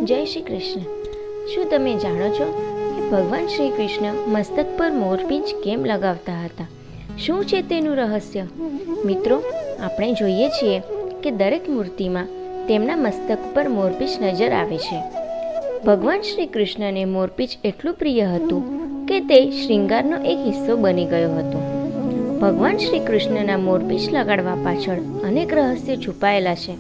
જય શ્રી કૃષ્ણ. શું તમે જાણો છો કે ભગવાન શ્રી કૃષ્ણ મસ્તક પર મોરપીંછ કેમ લગાવતા હતા? શું છે તેનું રહસ્ય? મિત્રો, આપણે જોઈએ છીએ કે દરેક મૂર્તિમાં તેમના મસ્તક પર મોરપીંછ નજર આવે છે. ભગવાન શ્રી કૃષ્ણને મોરપીંછ એટલું પ્રિય હતું કે તે શૃંગારનો એક હિસ્સો બની ગયો હતો. ભગવાન શ્રી કૃષ્ણના મોરપીંછ લગાડવા પાછળ અનેક રહસ્યો છુપાયેલા છે.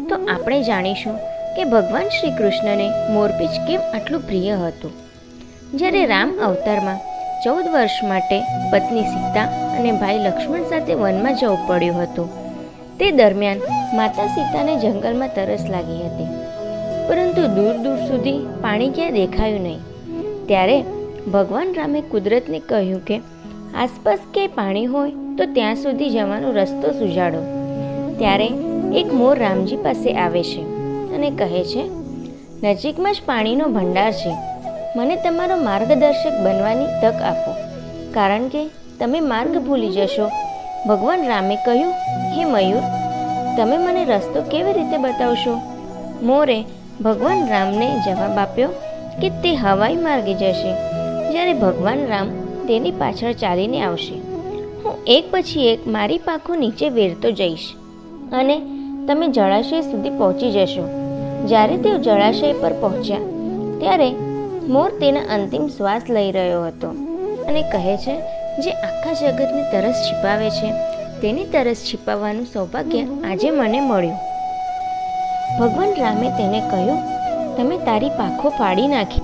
તો આપણે જાણીશું કે ભગવાન શ્રી કૃષ્ણને મોરપીંછ કેમ આટલું પ્રિય હતું. જ્યારે રામ અવતારમાં 14 વર્ષ માટે પત્ની સીતા અને ભાઈ લક્ષ્મણ સાથે વનમાં જવું પડ્યું હતું. તે દરમિયાન માતા સીતાને જંગલમાં તરસ લાગી હતી, પરંતુ દૂર દૂર સુધી પાણી ક્યાંય દેખાયું નહીં. ત્યારે ભગવાન રામે કુદરતને કહ્યું કે આસપાસ ક્યાંય પાણી હોય તો ત્યાં સુધી જવાનો રસ્તો સુઝાડો. ત્યારે એક મોર રામજી પાસે આવે છે અને કહે છે, નજીકમાં જ પાણીનો ભંડાર છે, મને તમારો માર્ગદર્શક બનવાની તક આપો, કારણ કે તમે માર્ગ ભૂલી જશો. ભગવાન રામે કહ્યું, હે મયુર, તમે મને રસ્તો કેવી રીતે બતાવશો? મોરે ભગવાન રામને જવાબ આપ્યો કે તે હવાઈ માર્ગે જશે. જ્યારે ભગવાન રામ તેની પાછળ ચાલીને આવશે, હું એક પછી એક મારી પાંખો નીચે વેરતો જઈશ અને તમે જળાશય સુધી પહોંચી જશો. જ્યારે તેઓ જળાશય પર પહોંચ્યા ત્યારે મોર તેના અંતિમ શ્વાસ લઈ રહ્યો હતો અને કહે છે, જે આખા જગતની તરસ छिपाવે છે તેની તરસ छिपाવવાનું સૌભાગ્ય આજે મને મળ્યું. ભગવાન રામે તેને કહ્યું, તમે તારી પાંખો ફાડી નાખી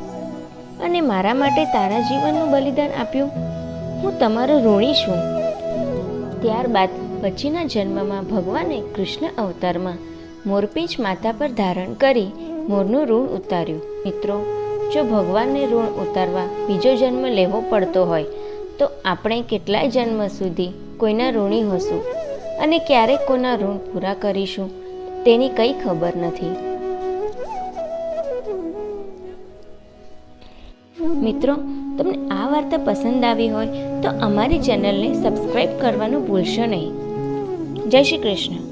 અને મારા માટે તારા જીવનનું બલિદાન આપ્યું. હું તમારો ઋણી છું. ત્યારબાદ પછીના જન્મમાં ભગવાને કૃષ્ણ અવતારમાં મોરપીંછ માથા પર ધારણ કરી મોરનું ઋણ ઉતાર્યું. મિત્રો, જો ભગવાનને ઋણ ઉતારવા બીજો જન્મ લેવો પડતો હોય તો આપણે કેટલાય જન્મ સુધી કોઈના ઋણી હશું અને ક્યારે કોના ઋણ પૂરા કરીશું તેની કંઈ ખબર નથી. મિત્રો, તમને આ વાર્તા પસંદ આવી હોય તો અમારી ચેનલને સબસ્ક્રાઈબ કરવાનું ભૂલશો નહીં. જય શ્રી કૃષ્ણ.